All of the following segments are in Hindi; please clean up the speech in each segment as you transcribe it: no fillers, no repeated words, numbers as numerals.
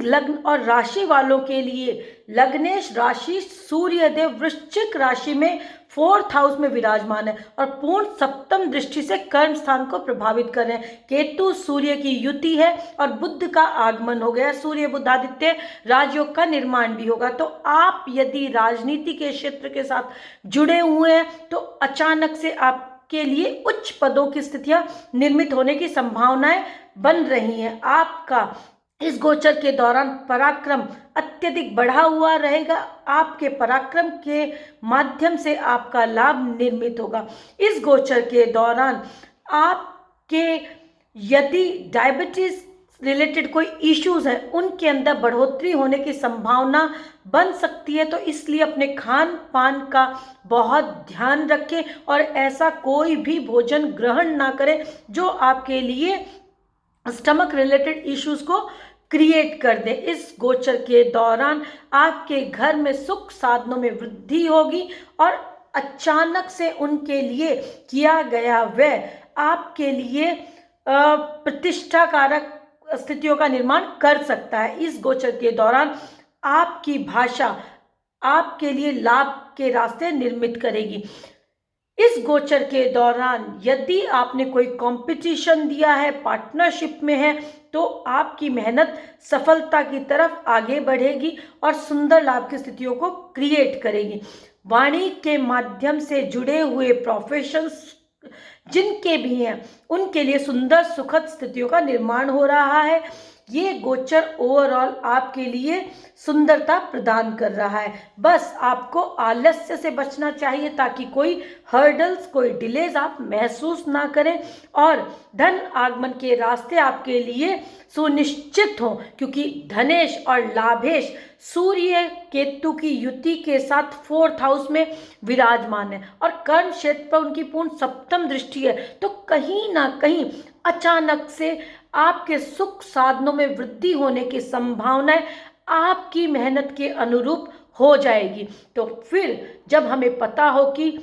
लग्न और राशि वालों के लिए लग्नेश राशि सूर्यदेव वृश्चिक राशि में 4th हाउस में विराजमान है और पूर्ण सप्तम दृष्टि से कर्म स्थान को प्रभावित कर रहे हैं। केतु सूर्य की युति है और बुध का आगमन हो गया। सूर्य बुधादित्य राजयोग का निर्माण भी होगा। तो आप यदि राजनीति के क्षेत्र के साथ जुड़े हुए हैं तो अचानक से आपके लिए उच्च पदों की स्थितियां निर्मित होने की संभावनाएं बन रही हैं। आपका इस गोचर के दौरान पराक्रम अत्यधिक बढ़ा हुआ रहेगा। आपके पराक्रम के माध्यम से आपका लाभ निर्मित होगा। इस गोचर के दौरान आपके यदि डायबिटीज रिलेटेड कोई इश्यूज हैं उनके अंदर बढ़ोतरी होने की संभावना बन सकती है। तो इसलिए अपने खान पान का बहुत ध्यान रखें और ऐसा कोई भी भोजन ग्रहण ना करें जो आपके लिए स्टमक रिलेटेड इश्यूज को क्रिएट कर दे। इस गोचर के दौरान आपके घर में सुख साधनों में वृद्धि होगी और अचानक से उनके लिए किया गया व्यय आपके लिए प्रतिष्ठा कारक स्थितियों का निर्माण कर सकता है। इस गोचर के दौरान आपकी भाषा आपके लिए लाभ के रास्ते निर्मित करेगी। इस गोचर के दौरान यदि आपने कोई कंपटीशन दिया है, पार्टनरशिप में है, तो आपकी मेहनत सफलता की तरफ आगे बढ़ेगी और सुंदर लाभ की स्थितियों को क्रिएट करेगी। वाणी के माध्यम से जुड़े हुए प्रोफेशंस जिनके भी हैं उनके लिए सुंदर सुखद स्थितियों का निर्माण हो रहा है। ये गोचर ओवरऑल आपके लिए सुंदरता प्रदान कर रहा है। बस आपको आलस्य से बचना चाहिए ताकि कोई हर्डल्स, कोई डिलेज आप महसूस ना करें और धन आगमन के रास्ते आपके लिए सुनिश्चित हो, क्योंकि धनेश और लाभेश सूर्य केतु की युति के साथ 4th हाउस में विराजमान है और कर्म क्षेत्र पर उनकी पूर्ण सप्तम दृष्टि है। तो कहीं ना कहीं अचानक से आपके सुख साधनों में वृद्धि होने की संभावनाएं आपकी मेहनत के अनुरूप हो जाएगी। तो फिर जब हमें पता हो कि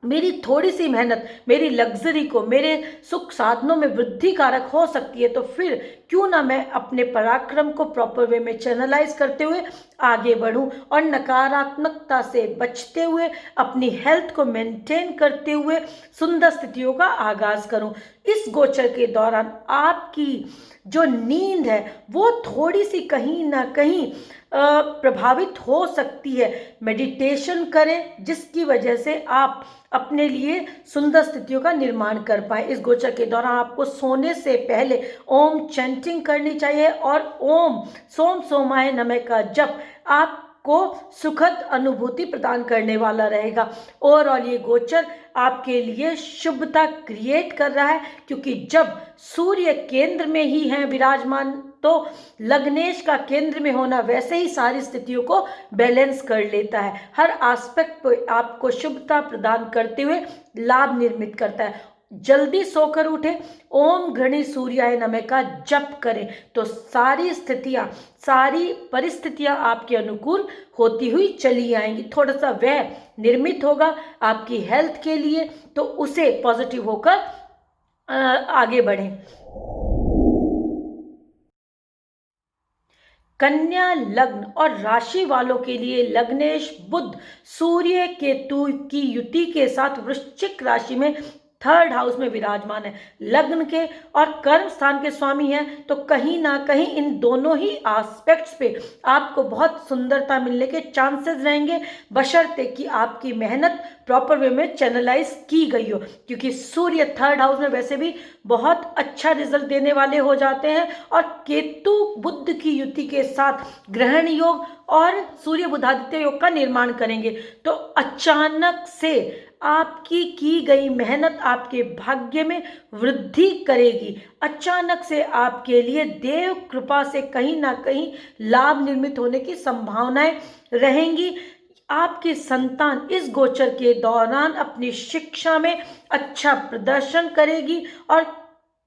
मेरी थोड़ी सी मेहनत मेरी लग्जरी को, मेरे सुख साधनों में वृद्धि कारक हो सकती है, तो फिर क्यों ना मैं अपने पराक्रम को प्रॉपर वे में चैनलाइज करते हुए आगे बढ़ूं और नकारात्मकता से बचते हुए अपनी हेल्थ को मेंटेन करते हुए सुंदर स्थितियों का आगाज करूं। इस गोचर के दौरान आपकी जो नींद है वो थोड़ी सी कहीं ना कहीं प्रभावित हो सकती है। मेडिटेशन करें जिसकी वजह से आप अपने लिए सुंदर स्थितियों का निर्माण कर पाए। इस गोचर के दौरान आपको सोने से पहले ओम चैंटिंग करनी चाहिए और ओम सोम सोमाय नमः का जप आपको सुखद अनुभूति प्रदान करने वाला रहेगा। ओवरऑल ये गोचर आपके लिए शुभता क्रिएट कर रहा है, क्योंकि जब सूर्य केंद्र में ही है विराजमान तो लग्नेश का केंद्र में होना वैसे ही सारी स्थितियों को बैलेंस कर लेता है। हर एस्पेक्ट पर आपको शुभता प्रदान करते हुए लाभ निर्मित करता है। जल्दी सोकर उठे, ओम घृणी सूर्याय नमः का जप करें तो सारी स्थितियां, सारी परिस्थितियां आपके अनुकूल होती हुई चली आएंगी। थोड़ा सा व्यय निर्मित होगा आपकी हेल्थ के लिए, तो उसे पॉजिटिव होकर आगे बढ़ें। कन्या लग्न और राशि वालों के लिए लग्नेश बुध सूर्य केतु की युति के साथ वृश्चिक राशि में 3rd हाउस में विराजमान है। लग्न के और कर्म स्थान के स्वामी हैं, तो कहीं ना कहीं इन दोनों ही एस्पेक्ट्स पे आपको बहुत सुंदरता मिलने के चांसेस रहेंगे, बशर्ते कि आपकी मेहनत प्रॉपर वे में चैनलाइज की गई हो, क्योंकि सूर्य 3rd हाउस में वैसे भी बहुत अच्छा रिजल्ट देने वाले हो जाते हैं और केतु बुध की युति के साथ ग्रहण योग और सूर्य बुधादित्य योग का निर्माण करेंगे। तो अचानक से आपकी की गई मेहनत आपके भाग्य में वृद्धि करेगी। अचानक से आपके लिए देव कृपा से कहीं ना कहीं लाभ निर्मित होने की संभावनाएं रहेंगी। आपकी संतान इस गोचर के दौरान अपनी शिक्षा में अच्छा प्रदर्शन करेगी और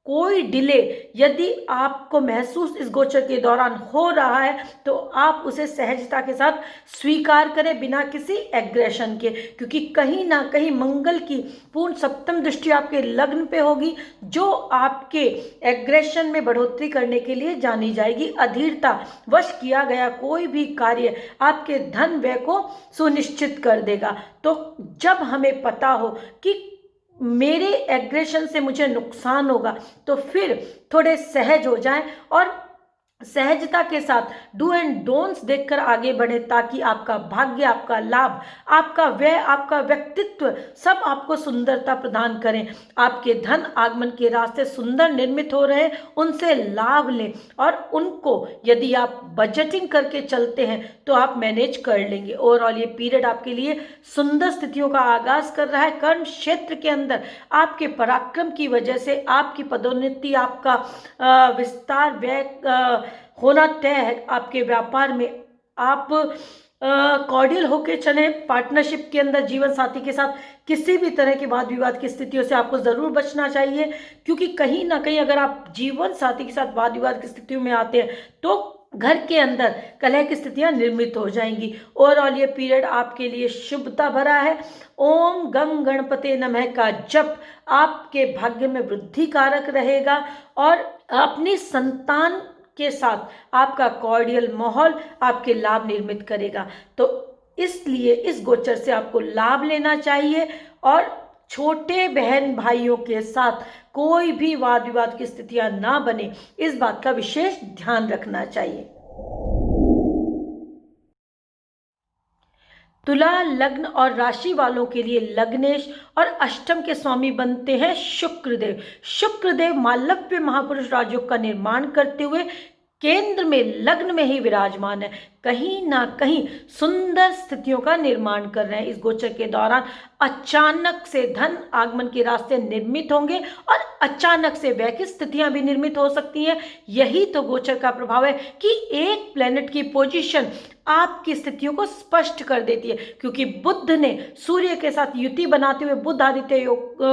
कोई डिले यदि आपको महसूस इस गोचर के दौरान हो रहा है तो आप उसे सहजता के साथ स्वीकार करें, बिना किसी एग्रेशन के, क्योंकि कहीं ना कहीं मंगल की पूर्ण सप्तम दृष्टि आपके लग्न पे होगी, जो आपके एग्रेशन में बढ़ोतरी करने के लिए जानी जाएगी। अधीरता वश किया गया कोई भी कार्य आपके धन व्यय को सुनिश्चित कर देगा। तो जब हमें पता हो कि मेरे एग्रेशन से मुझे नुकसान होगा, तो फिर थोड़े सहज हो जाएं और सहजता के साथ डू एंड डोंट्स देखकर आगे बढ़े, ताकि आपका भाग्य, आपका लाभ, आपका व्यय, आपका व्यक्तित्व सब आपको सुंदरता प्रदान करें। आपके धन आगमन के रास्ते सुंदर निर्मित हो रहे हैं, उनसे लाभ लें और उनको यदि आप बजटिंग करके चलते हैं तो आप मैनेज कर लेंगे। ओवरऑल ये पीरियड आपके लिए सुंदर स्थितियों का आगाज कर रहा है। कर्म क्षेत्र के अंदर आपके पराक्रम की वजह से आपकी पदोन्नति, आपका विस्तार, व्यय होना तय है। आपके व्यापार में आप कॉर्डियल होके चले। पार्टनरशिप के अंदर जीवन साथी के साथ किसी भी तरह के वाद विवाद की स्थितियों से आपको जरूर बचना चाहिए, क्योंकि कहीं ना कहीं अगर आप जीवन साथी के साथ वाद विवाद की स्थितियों में आते हैं तो घर के अंदर कलह की स्थितियां निर्मित हो जाएंगी। ओवरऑल ये पीरियड आपके लिए शुभता भरा है। ओम गंग गणपते नमः का जप आपके भाग्य में वृद्धि कारक रहेगा और अपनी संतान के साथ आपका कॉर्डियल माहौल आपके लाभ निर्मित करेगा। तो इसलिए इस गोचर से आपको लाभ लेना चाहिए और छोटे बहन भाइयों के साथ कोई भी वाद विवाद की स्थितियां ना बने, इस बात का विशेष ध्यान रखना चाहिए। तुला लग्न और राशि वालों के लिए लग्नेश और अष्टम के स्वामी बनते हैं शुक्रदेव। शुक्रदेव मालव्य महापुरुष राजयोग का निर्माण करते हुए केंद्र में लग्न में ही विराजमान है। कहीं ना कहीं सुंदर स्थितियों का निर्माण कर रहे हैं। इस गोचर के दौरान अचानक से धन आगमन के रास्ते निर्मित होंगे और अचानक से व्यय की स्थितियां भी निर्मित हो सकती हैं। यही तो गोचर का प्रभाव है कि एक प्लेनेट की पोजीशन आपकी स्थितियों को स्पष्ट कर देती है, क्योंकि बुध ने सूर्य के साथ युति बनाते हुए बुध आदित्य योग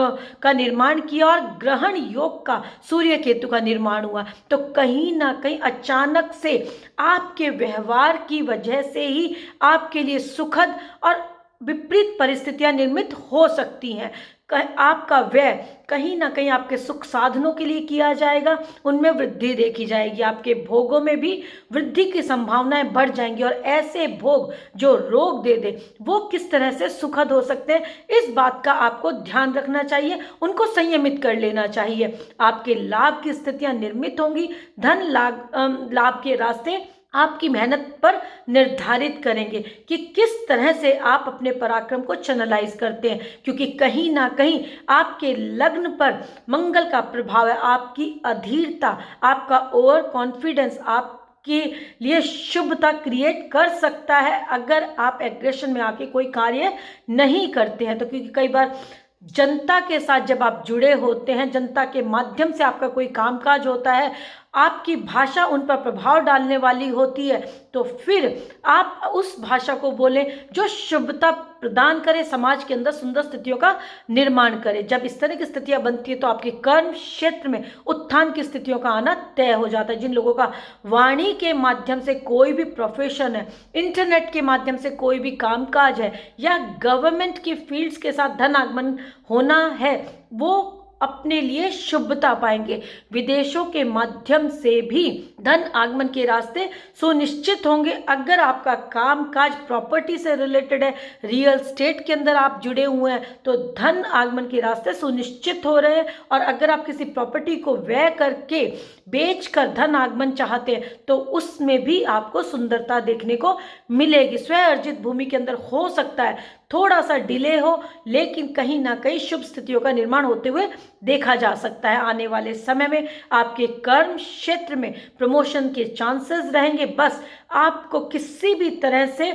का निर्माण किया और ग्रहण योग का सूर्य केतु का निर्माण हुआ। तो कहीं ना कहीं अचानक से आपके व्यवहार की वजह से ही आपके लिए सुखद और विपरीत परिस्थितियां निर्मित हो सकती हैं। आपका व्यय कहीं ना कहीं आपके सुख साधनों के लिए किया जाएगा, उनमें वृद्धि देखी जाएगी। आपके भोगों में भी वृद्धि की संभावनाएं बढ़ जाएंगी और ऐसे भोग जो रोग दे दे वो किस तरह से सुखद हो सकते हैं, इस बात का आपको ध्यान रखना चाहिए, उनको संयमित कर लेना चाहिए। आपके लाभ की स्थितियां निर्मित होंगी। धन लाभ के रास्ते आपकी मेहनत पर निर्धारित करेंगे कि किस तरह से आप अपने पराक्रम को चैनलाइज करते हैं, क्योंकि कहीं ना कहीं आपके लग्न पर मंगल का प्रभाव है। आपकी अधीरता, आपका ओवर कॉन्फिडेंस आपके लिए शुभता क्रिएट कर सकता है अगर आप एग्रेशन में आके कोई कार्य नहीं करते हैं। तो क्योंकि कई बार जनता के साथ जब आप जुड़े होते हैं, जनता के माध्यम से आपका कोई कामकाज होता है, आपकी भाषा उन पर प्रभाव डालने वाली होती है, तो फिर आप उस भाषा को बोलें जो शुभता प्रदान करे, समाज के अंदर सुंदर स्थितियों का निर्माण करे। जब इस तरह की स्थितियां बनती है तो आपके कर्म क्षेत्र में उत्थान की स्थितियों का आना तय हो जाता है। जिन लोगों का वाणी के माध्यम से कोई भी प्रोफेशन है, इंटरनेट के माध्यम से कोई भी कामकाज है या गवर्नमेंट की फील्ड्स के साथ धन आगमन होना है, वो अपने लिए शुभता पाएंगे। विदेशों के माध्यम से भी धन आगमन के रास्ते सुनिश्चित होंगे। अगर आपका कामकाज प्रॉपर्टी से रिलेटेड है, रियल स्टेट के अंदर आप जुड़े हुए हैं, तो धन आगमन के रास्ते सुनिश्चित हो रहे हैं। और अगर आप किसी प्रॉपर्टी को व्यय करके बेचकर धन आगमन चाहते हैं तो उसमें भी आपको सुंदरता देखने को मिलेगी। स्वयं अर्जित भूमि के अंदर हो सकता है थोड़ा सा डिले हो, लेकिन कहीं ना कहीं शुभ स्थितियों का निर्माण होते हुए देखा जा सकता है। आने वाले समय में आपके कर्म क्षेत्र में प्रमोशन के चांसेस रहेंगे। बस आपको किसी भी तरह से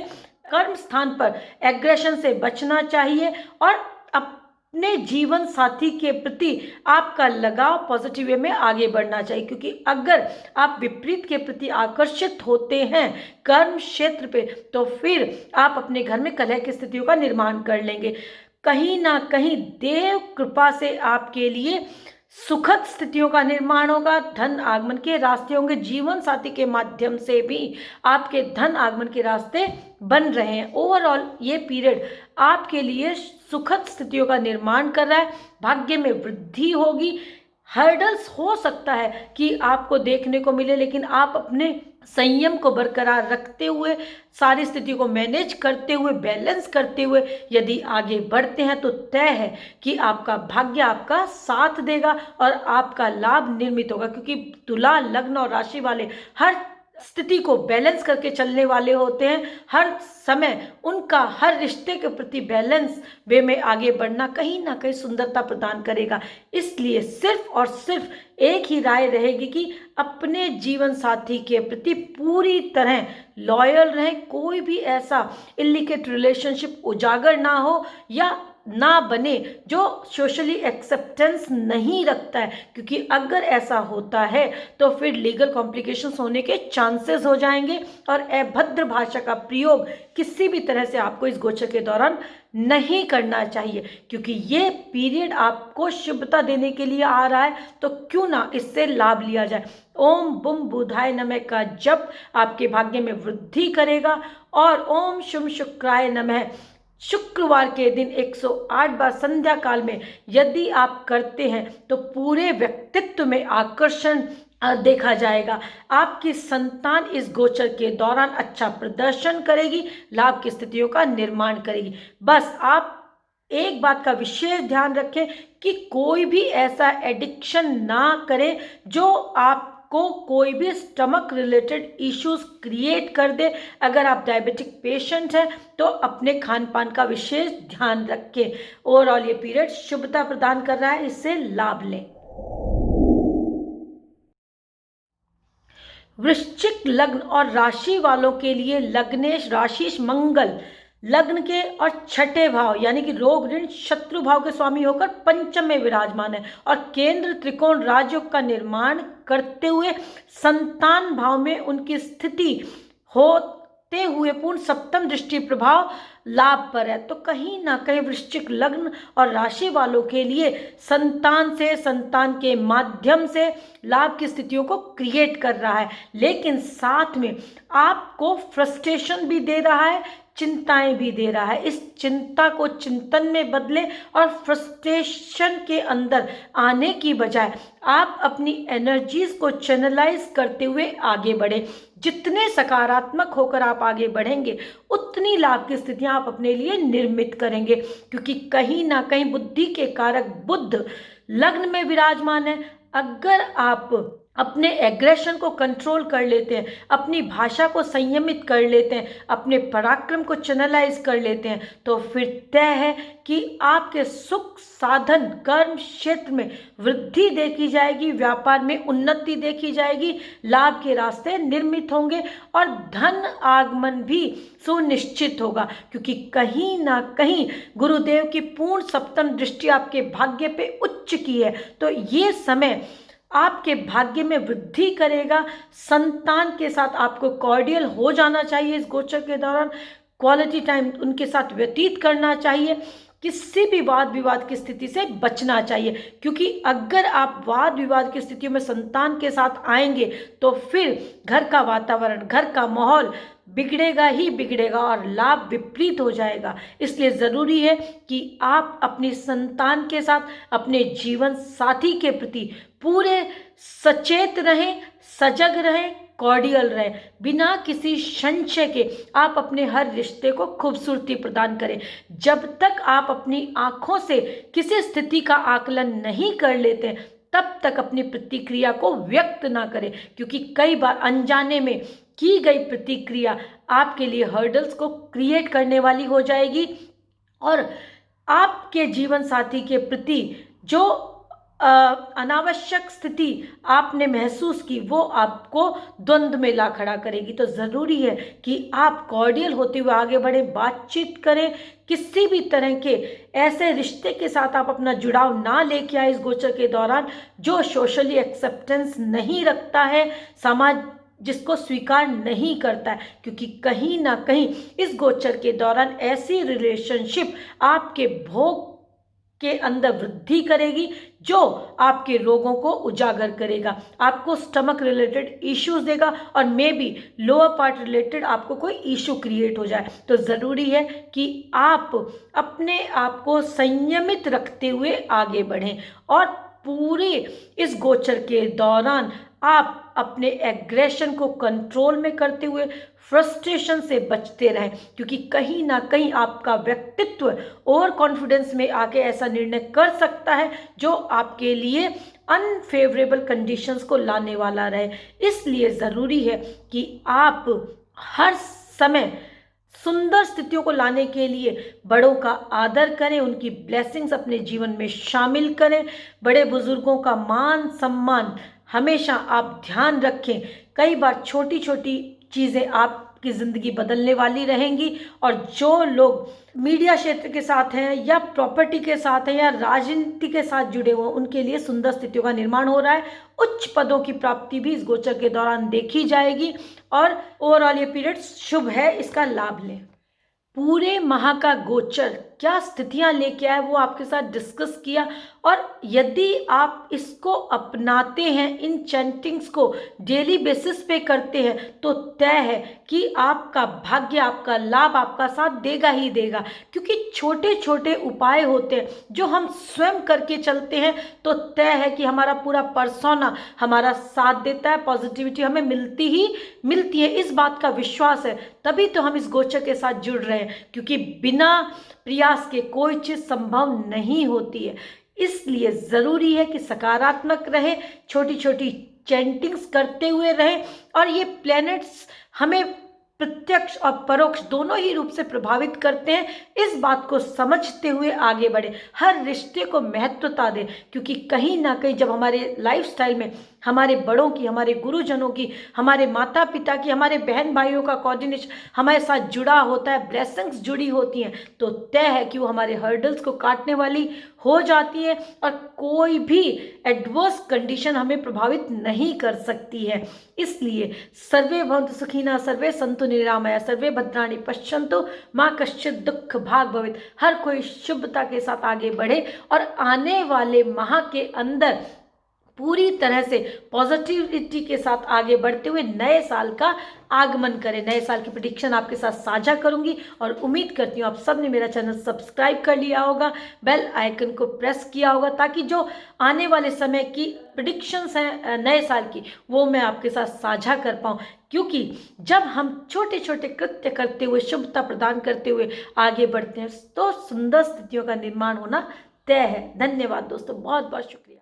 कर्म स्थान पर एग्रेशन से बचना चाहिए और अपने जीवन साथी के प्रति आपका लगाव पॉजिटिव वे में आगे बढ़ना चाहिए, क्योंकि अगर आप विपरीत के प्रति आकर्षित होते हैं कर्म क्षेत्र पे, तो फिर आप अपने घर में कलह की स्थितियों का निर्माण कर लेंगे। कहीं ना कहीं देव कृपा से आपके लिए सुखद स्थितियों का निर्माण होगा, धन आगमन के रास्ते होंगे, जीवन साथी के माध्यम से भी आपके धन आगमन के रास्ते बन रहे हैं। ओवरऑल ये पीरियड आपके लिए सुखद स्थितियों का निर्माण कर रहा है, भाग्य में वृद्धि होगी। हर्डल्स हो सकता है कि आपको देखने को मिले, लेकिन आप अपने संयम को बरकरार रखते हुए, सारी स्थिति को मैनेज करते हुए, बैलेंस करते हुए यदि आगे बढ़ते हैं तो तय है कि आपका भाग्य आपका साथ देगा और आपका लाभ निर्मित होगा। क्योंकि तुला लग्न और राशि वाले हर स्थिति को बैलेंस करके चलने वाले होते हैं। हर समय उनका हर रिश्ते के प्रति बैलेंस वे में आगे बढ़ना कहीं ना कहीं सुंदरता प्रदान करेगा। इसलिए सिर्फ और सिर्फ एक ही राय रहेगी कि अपने जीवन साथी के प्रति पूरी तरह लॉयल रहें। कोई भी ऐसा इलिकेट रिलेशनशिप उजागर ना हो या ना बने जो सोशली एक्सेप्टेंस नहीं रखता है, क्योंकि अगर ऐसा होता है तो फिर लीगल कॉम्प्लिकेशंस होने के चांसेस हो जाएंगे और अभद्र भाषा का प्रयोग किसी भी तरह से आपको इस गोचर के दौरान नहीं करना चाहिए, क्योंकि ये पीरियड आपको शुभता देने के लिए आ रहा है। तो क्यों ना इससे लाभ लिया जाए। ओम बुम बुधाय नमः का जप आपके भाग्य में वृद्धि करेगा और ओम शुभ शुक्राय नमः शुक्रवार के दिन 108 बार संध्या काल में यदि आप करते हैं तो पूरे व्यक्तित्व में आकर्षण देखा जाएगा। आपकी संतान इस गोचर के दौरान अच्छा प्रदर्शन करेगी, लाभ की स्थितियों का निर्माण करेगी। बस आप एक बात का विशेष ध्यान रखें कि कोई भी ऐसा एडिक्शन ना करें जो आपको कोई भी स्टमक रिलेटेड इश्यूज क्रिएट कर दे। अगर आप डायबिटिक पेशेंट हैं तो अपने खान पान का विशेष ध्यान रखें। ओवरऑल ये पीरियड शुभता प्रदान कर रहा है, इससे लाभ लें। वृश्चिक लग्न और राशि वालों के लिए लग्नेश राशिश मंगल लग्न के और छठे भाव यानी कि रोग ऋण शत्रु भाव के स्वामी होकर पंचम में विराजमान है और केंद्र त्रिकोण राजयोग का निर्माण करते हुए संतान भाव में उनकी स्थिति होते हुए पूर्ण सप्तम दृष्टि प्रभाव लाभ पर है। तो कहीं ना कहीं वृश्चिक लग्न और राशि वालों के लिए संतान से, संतान के माध्यम से लाभ की स्थितियों को क्रिएट कर रहा है, लेकिन साथ में आपको फ्रस्ट्रेशन भी दे रहा है, चिंताएं भी दे रहा है। इस चिंता को चिंतन में बदले और फ्रस्ट्रेशन के अंदर आने की बजाय आप अपनी एनर्जीज को चैनलाइज करते हुए आगे बढ़े। जितने सकारात्मक होकर आप आगे बढ़ेंगे उतनी लाभ की स्थितियां आप अपने लिए निर्मित करेंगे, क्योंकि कहीं ना कहीं बुद्धि के कारक बुध लग्न में विराजमान है। अगर आप अपने एग्रेशन को कंट्रोल कर लेते हैं, अपनी भाषा को संयमित कर लेते हैं, अपने पराक्रम को चैनलाइज कर लेते हैं, तो फिर तय है कि आपके सुख साधन कर्म क्षेत्र में वृद्धि देखी जाएगी, व्यापार में उन्नति देखी जाएगी, लाभ के रास्ते निर्मित होंगे और धन आगमन भी सुनिश्चित होगा, क्योंकि कहीं ना कहीं गुरुदेव की पूर्ण सप्तम दृष्टि आपके भाग्य पे उच्च की है। तो ये समय आपके भाग्य में वृद्धि करेगा। संतान के साथ आपको कॉर्डियल हो जाना चाहिए, इस गोचर के दौरान क्वालिटी टाइम उनके साथ व्यतीत करना चाहिए, किसी भी वाद विवाद की स्थिति से बचना चाहिए, क्योंकि अगर आप वाद विवाद की स्थितियों में संतान के साथ आएंगे तो फिर घर का वातावरण, घर का माहौल बिगड़ेगा ही बिगड़ेगा और लाभ विपरीत हो जाएगा। इसलिए ज़रूरी है कि आप अपनी संतान के साथ, अपने जीवन साथी के प्रति पूरे सचेत रहें, सजग रहें, कॉर्डियल रहें। बिना किसी संशय के आप अपने हर रिश्ते को खूबसूरती प्रदान करें। जब तक आप अपनी आंखों से किसी स्थिति का आकलन नहीं कर लेते तब तक अपनी प्रतिक्रिया को व्यक्त ना करें, क्योंकि कई बार अनजाने में की गई प्रतिक्रिया आपके लिए हर्डल्स को क्रिएट करने वाली हो जाएगी और आपके जीवन साथी के प्रति जो अनावश्यक स्थिति आपने महसूस की वो आपको द्वंद्व में ला खड़ा करेगी। तो ज़रूरी है कि आप कॉर्डियल होते हुए आगे बढ़ें, बातचीत करें। किसी भी तरह के ऐसे रिश्ते के साथ आप अपना जुड़ाव ना लेके आए इस गोचर के दौरान जो सोशली एक्सेप्टेंस नहीं रखता है, समाज जिसको स्वीकार नहीं करता है, क्योंकि कहीं ना कहीं इस गोचर के दौरान ऐसी रिलेशनशिप आपके भोग के अंदर वृद्धि करेगी, जो आपके रोगों को उजागर करेगा, आपको स्टमक रिलेटेड इश्यूज देगा और may be lower part related आपको कोई इशू क्रिएट हो जाए। तो ज़रूरी है कि आप अपने आप को संयमित रखते हुए आगे बढ़ें और पूरे इस गोचर के दौरान आप अपने एग्रेशन को कंट्रोल में करते हुए फ्रस्ट्रेशन से बचते रहें, क्योंकि कहीं ना कहीं आपका व्यक्तित्व ओवर कॉन्फिडेंस में आके ऐसा निर्णय कर सकता है जो आपके लिए अनफेवरेबल कंडीशंस को लाने वाला रहे। इसलिए ज़रूरी है कि आप हर समय सुंदर स्थितियों को लाने के लिए बड़ों का आदर करें, उनकी ब्लेसिंग्स अपने जीवन में शामिल करें, बड़े बुजुर्गों का मान सम्मान हमेशा आप ध्यान रखें। कई बार छोटी छोटी चीज़ें आपकी ज़िंदगी बदलने वाली रहेंगी और जो लोग मीडिया क्षेत्र के साथ हैं या प्रॉपर्टी के साथ हैं या राजनीति के साथ जुड़े हुए, उनके लिए सुंदर स्थितियों का निर्माण हो रहा है। उच्च पदों की प्राप्ति भी इस गोचर के दौरान देखी जाएगी और ओवरऑल ये पीरियड शुभ है, इसका लाभ लें। पूरे माह का गोचर क्या स्थितियां लेके आए वो आपके साथ डिस्कस किया, और यदि आप इसको अपनाते हैं, इन चैंटिंग्स को डेली बेसिस पे करते हैं, तो तय है कि आपका भाग्य, आपका लाभ आपका साथ देगा ही देगा। क्योंकि छोटे छोटे उपाय होते हैं जो हम स्वयं करके चलते हैं, तो तय है कि हमारा पूरा पर्सोना हमारा साथ देता है, पॉजिटिविटी हमें मिलती ही मिलती है। इस बात का विश्वास है, तभी तो हम इस गोचर के साथ जुड़ रहे हैं, क्योंकि बिना प्रयास के कोई चीज़ संभव नहीं होती है। इसलिए ज़रूरी है कि सकारात्मक रहे, छोटी छोटी चैंटिंग्स करते हुए रहें, और ये प्लैनेट्स हमें प्रत्यक्ष और परोक्ष दोनों ही रूप से प्रभावित करते हैं। इस बात को समझते हुए आगे बढ़े, हर रिश्ते को महत्वता दें, क्योंकि कहीं ना कहीं जब हमारे लाइफस्टाइल में हमारे बड़ों की, हमारे गुरुजनों की, हमारे माता पिता की, हमारे बहन भाइयों का कोऑर्डिनेशन हमारे साथ जुड़ा होता है, ब्लेसिंग्स जुड़ी होती हैं, तो तय है कि वो हमारे हर्डल्स को काटने वाली हो जाती है और कोई भी एडवर्स कंडीशन हमें प्रभावित नहीं कर सकती है। इसलिए सर्वे भवन्तु सुखिनः, सर्वे सन्तु निरामया, सर्वे भद्राणि पश्यन्तु, माँ कश्चित् दुःख भाग् भवेत्। हर कोई शुभता के साथ आगे बढ़े और आने वाले माह के अंदर पूरी तरह से पॉजिटिविटी के साथ आगे बढ़ते हुए नए साल का आगमन करें। नए साल की प्रेडिक्शन आपके साथ साझा करूंगी और उम्मीद करती हूँ आप सब ने मेरा चैनल सब्सक्राइब कर लिया होगा, बेल आइकन को प्रेस किया होगा, ताकि जो आने वाले समय की प्रेडिक्शंस हैं नए साल की, वो मैं आपके साथ साझा कर पाऊँ। क्योंकि जब हम छोटे छोटे कृत्य करते हुए, शुभता प्रदान करते हुए आगे बढ़ते हैं, तो सुंदर स्थितियों का निर्माण होना तय है। धन्यवाद दोस्तों, बहुत बहुत शुक्रिया।